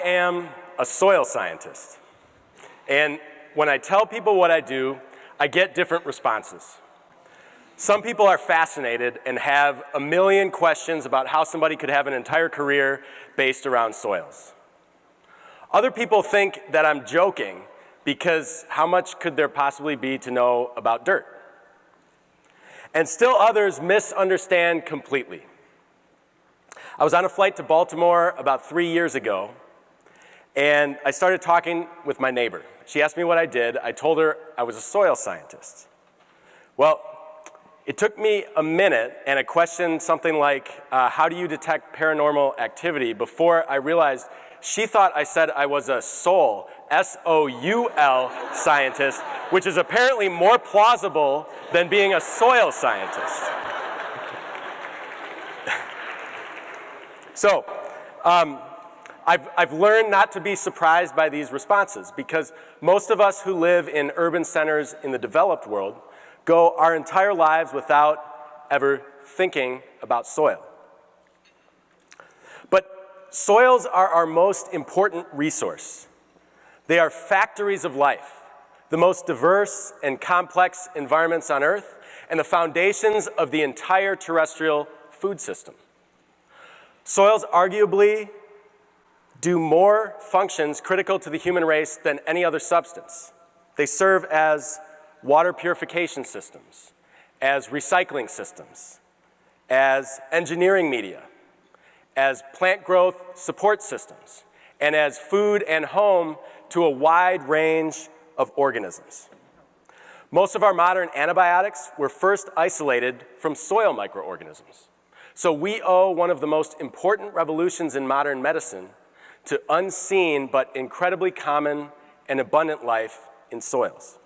am a soil scientist. And when I tell people what I do, I get different responses. Some people are fascinated and have a million questions about how somebody could have an entire career based around soils. Other people think that I'm joking because how much could there possibly be to know about dirt? And still others misunderstand completely. I was on a flight to Baltimore about 3 years ago, and I started talking with my neighbor. She asked me what I did. I told her I was a soil scientist. Well, it took me a minute and a question something like, how do you detect paranormal activity, before I realized she thought I said I was a soul, S-O-U-L scientist, which is apparently more plausible than being a soil scientist. So, I've learned not to be surprised by these responses, because most of us who live in urban centers in the developed world go our entire lives without ever thinking about soil. But soils are our most important resource. They are factories of life, the most diverse and complex environments on Earth, and the foundations of the entire terrestrial food system. Soils arguably do more functions critical to the human race than any other substance. They serve as water purification systems, as recycling systems, as engineering media, as plant growth support systems, and as food and home to a wide range of organisms. Most of our modern antibiotics were first isolated from soil microorganisms. So we owe one of the most important revolutions in modern medicine to unseen but incredibly common and abundant life in soils.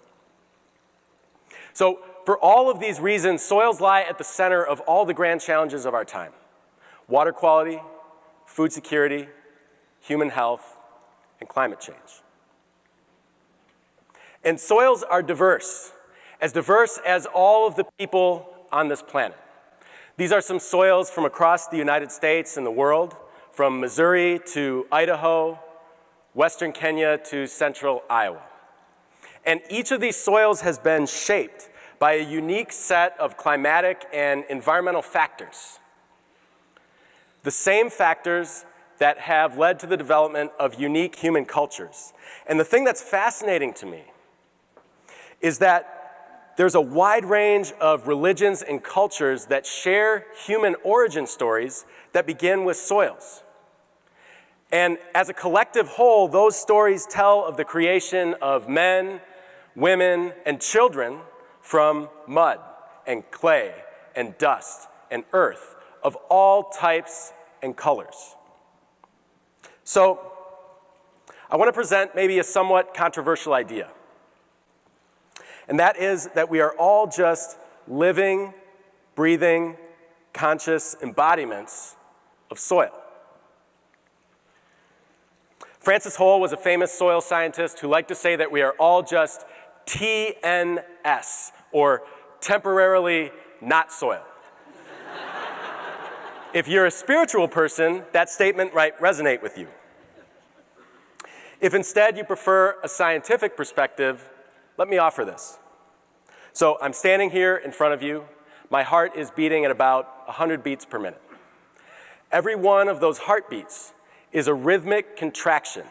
So for all of these reasons, soils lie at the center of all the grand challenges of our time: water quality, food security, human health, and climate change. And soils are diverse as all of the people on this planet. These are some soils from across the United States and the world, from Missouri to Idaho, western Kenya to central Iowa. And each of these soils has been shaped by a unique set of climatic and environmental factors. The same factors that have led to the development of unique human cultures. And the thing that's fascinating to me is that there's a wide range of religions and cultures that share human origin stories that begin with soils. And as a collective whole, those stories tell of the creation of men, women, and children from mud and clay and dust and earth of all types and colors. So, I want to present maybe a somewhat controversial idea. And that is that we are all just living, breathing, conscious embodiments of soil. Francis Hoyle was a famous soil scientist who liked to say that we are all just TNS, or temporarily not soil. If you're a spiritual person, that statement might resonate with you. If instead you prefer a scientific perspective, let me offer this. So I'm standing here in front of you. My heart is beating at about 100 beats per minute. Every one of those heartbeats is a rhythmic contraction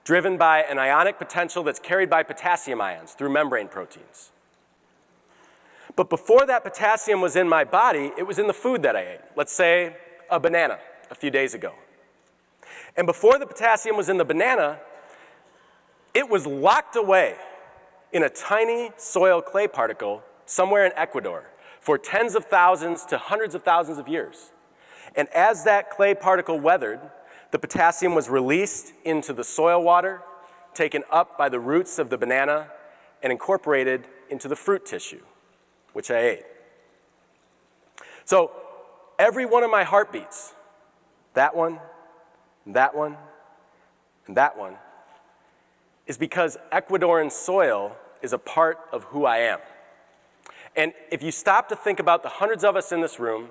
driven by an ionic potential that's carried by potassium ions through membrane proteins. But before that potassium was in my body, it was in the food that I ate. Let's say a banana a few days ago. And before the potassium was in the banana, it was locked away in a tiny soil clay particle somewhere in Ecuador for tens of thousands to hundreds of thousands of years. And as that clay particle weathered, the potassium was released into the soil water, taken up by the roots of the banana, and incorporated into the fruit tissue, which I ate. So every one of my heartbeats, that one, and that one, and that one, is because Ecuadorian soil is a part of who I am. And if you stop to think about the hundreds of us in this room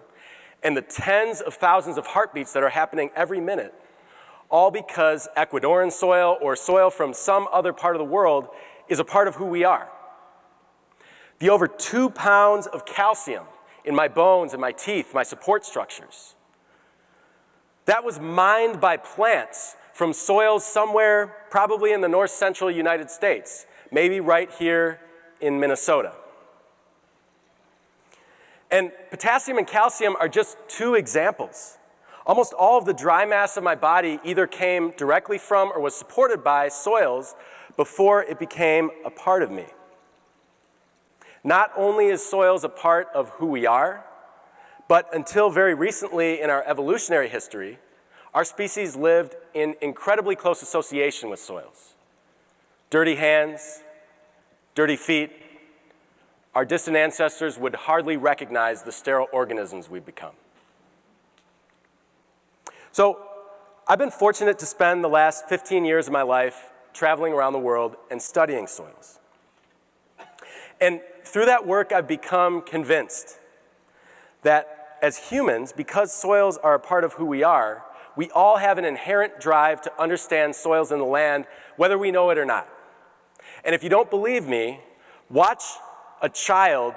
and the tens of thousands of heartbeats that are happening every minute, all because Ecuadorian soil or soil from some other part of the world is a part of who we are. The over 2 pounds of calcium in my bones and my teeth, my support structures, that was mined by plants from soils somewhere probably in the north central United States, maybe right here in Minnesota. And potassium and calcium are just 2 examples. Almost all of the dry mass of my body either came directly from or was supported by soils before it became a part of me. Not only is soils a part of who we are, but until very recently in our evolutionary history, our species lived in incredibly close association with soils. Dirty hands, dirty feet. Our distant ancestors would hardly recognize the sterile organisms we've become. So I've been fortunate to spend the last 15 years of my life traveling around the world and studying soils. And through that work, I've become convinced that as humans, because soils are a part of who we are, we all have an inherent drive to understand soils in the land, whether we know it or not. And if you don't believe me, watch a child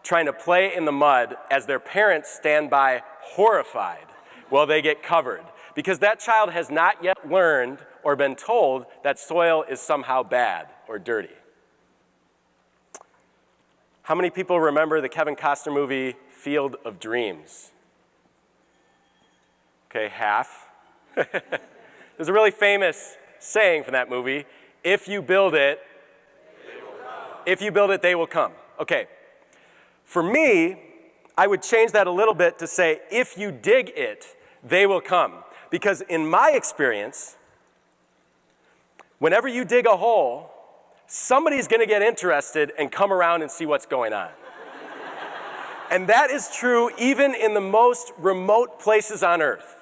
trying to play in the mud as their parents stand by horrified while they get covered, because that child has not yet learned or been told that soil is somehow bad or dirty. How many people remember the Kevin Costner movie Field of Dreams? Okay, half. There's a really famous saying from that movie, if you build it, they will come. If you build it, they will come. Okay, for me, I would change that a little bit to say, if you dig it, they will come. Because in my experience, whenever you dig a hole, somebody's going to get interested and come around and see what's going on. And that is true even in the most remote places on Earth.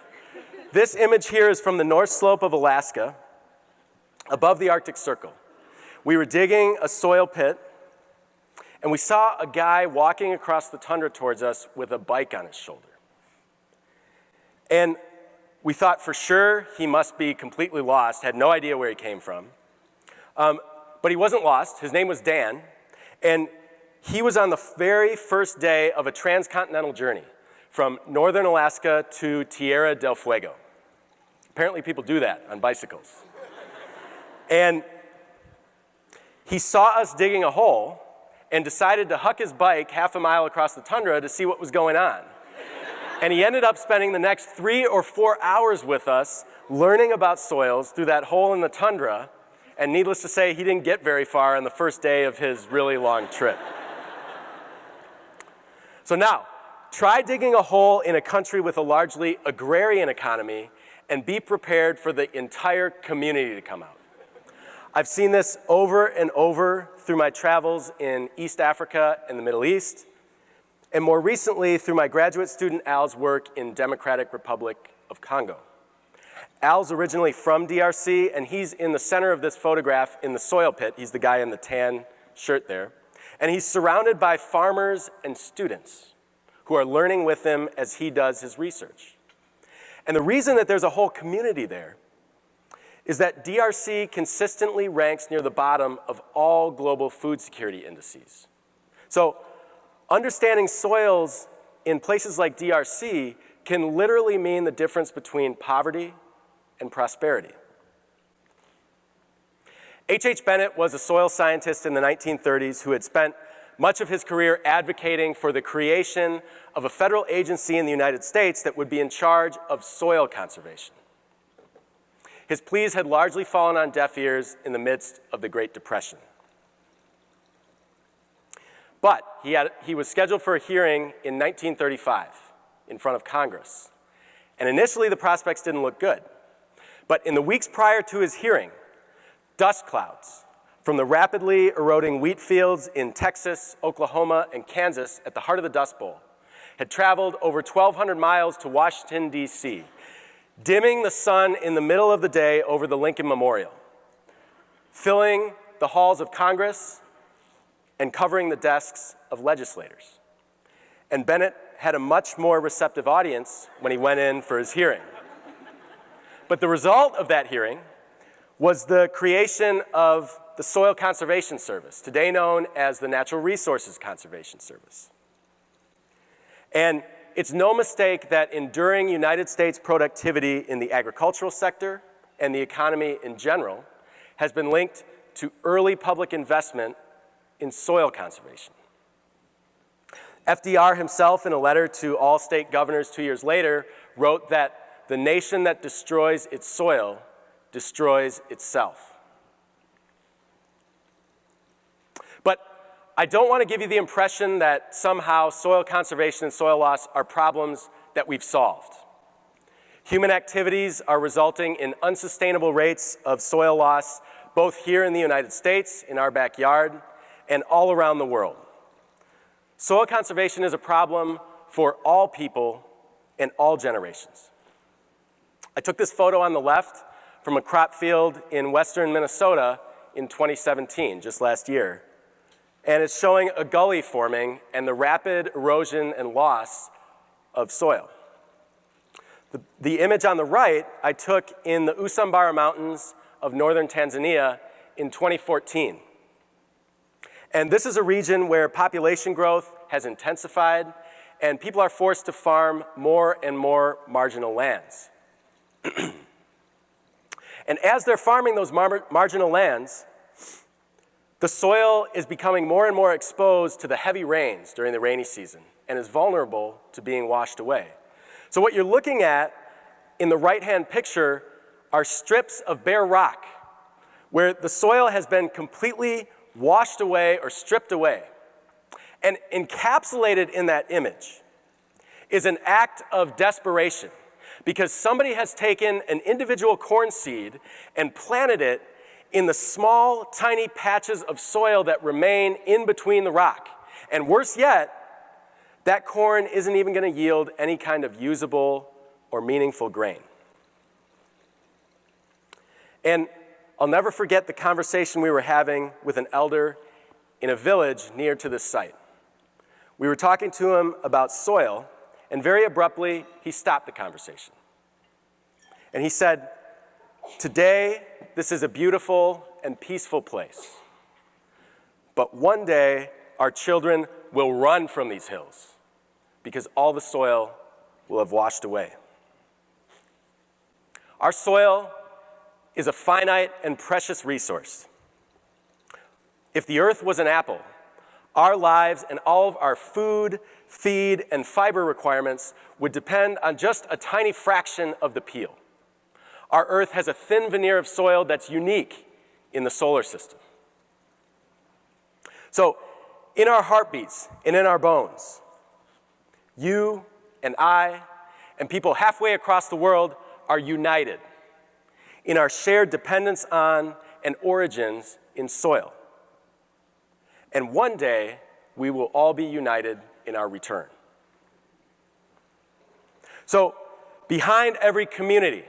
This image here is from the North Slope of Alaska, above the Arctic Circle. We were digging a soil pit, and we saw a guy walking across the tundra towards us with a bike on his shoulder. And we thought for sure he must be completely lost, had no idea where he came from. But he wasn't lost. His name was Dan, and he was on the very first day of a transcontinental journey from northern Alaska to Tierra del Fuego. Apparently people do that on bicycles. And he saw us digging a hole and decided to huck his bike half a mile across the tundra to see what was going on. And he ended up spending the next 3 or 4 hours with us learning about soils through that hole in the tundra. And needless to say, he didn't get very far on the first day of his really long trip. So now, try digging a hole in a country with a largely agrarian economy and be prepared for the entire community to come out. I've seen this over and over through my travels in East Africa and the Middle East, and more recently through my graduate student Al's work in Democratic Republic of Congo. Al's originally from DRC, and he's in the center of this photograph in the soil pit. He's the guy in the tan shirt there. And he's surrounded by farmers and students who are learning with him as he does his research. And the reason that there's a whole community there is that DRC consistently ranks near the bottom of all global food security indices. So understanding soils in places like DRC can literally mean the difference between poverty and prosperity. H.H. Bennett was a soil scientist in the 1930s who had spent much of his career advocating for the creation of a federal agency in the United States that would be in charge of soil conservation. His pleas had largely fallen on deaf ears in the midst of the Great Depression. But he was scheduled for a hearing in 1935 in front of Congress. And initially, the prospects didn't look good. But in the weeks prior to his hearing, dust clouds from the rapidly eroding wheat fields in Texas, Oklahoma, and Kansas at the heart of the Dust Bowl had traveled over 1,200 miles to Washington, D.C., dimming the sun in the middle of the day over the Lincoln Memorial, filling the halls of Congress and covering the desks of legislators. And Bennett had a much more receptive audience when he went in for his hearing. But the result of that hearing was the creation of the Soil Conservation Service, today known as the Natural Resources Conservation Service. And it's no mistake that enduring United States productivity in the agricultural sector and the economy in general has been linked to early public investment in soil conservation. FDR himself, in a letter to all state governors 2 years later, wrote that the nation that destroys its soil destroys itself. But I don't want to give you the impression that somehow soil conservation and soil loss are problems that we've solved. Human activities are resulting in unsustainable rates of soil loss, both here in the United States, in our backyard, and all around the world. Soil conservation is a problem for all people and all generations. I took this photo on the left from a crop field in western Minnesota in 2017, just last year. And it's showing a gully forming and the rapid erosion and loss of soil. The image on the right I took in the Usambara Mountains of northern Tanzania in 2014. And this is a region where population growth has intensified and people are forced to farm more and more marginal lands. And as they're farming those marginal lands, the soil is becoming more and more exposed to the heavy rains during the rainy season and is vulnerable to being washed away. So what you're looking at in the right-hand picture are strips of bare rock where the soil has been completely washed away or stripped away. And encapsulated in that image is an act of desperation because somebody has taken an individual corn seed and planted it in the small, tiny patches of soil that remain in between the rock. And worse yet, that corn isn't even going to yield any kind of usable or meaningful grain. And I'll never forget the conversation we were having with an elder in a village near to this site. We were talking to him about soil, and very abruptly, he stopped the conversation. And he said, "Today, this is a beautiful and peaceful place. But one day, our children will run from these hills because all the soil will have washed away." Our soil is a finite and precious resource. If the earth was an apple, our lives and all of our food, feed, and fiber requirements would depend on just a tiny fraction of the peel. Our earth has a thin veneer of soil that's unique in the solar system. So, in our heartbeats and in our bones, you and I and people halfway across the world are united in our shared dependence on and origins in soil. And one day, we will all be united in our return. So, behind every community,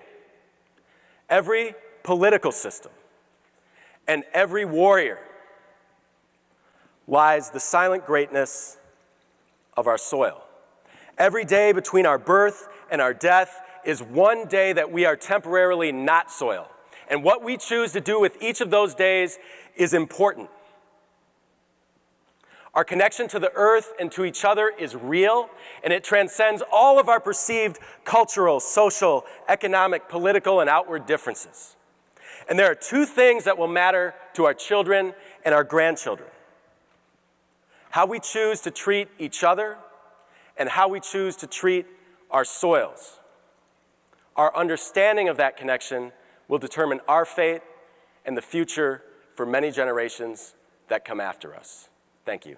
every political system, and every warrior lies the silent greatness of our soil. Every day between our birth and our death is one day that we are temporarily not soil. And what we choose to do with each of those days is important. Our connection to the earth and to each other is real, and it transcends all of our perceived cultural, social, economic, political, and outward differences. And there are two things that will matter to our children and our grandchildren: how we choose to treat each other and how we choose to treat our soils. Our understanding of that connection will determine our fate and the future for many generations that come after us. Thank you.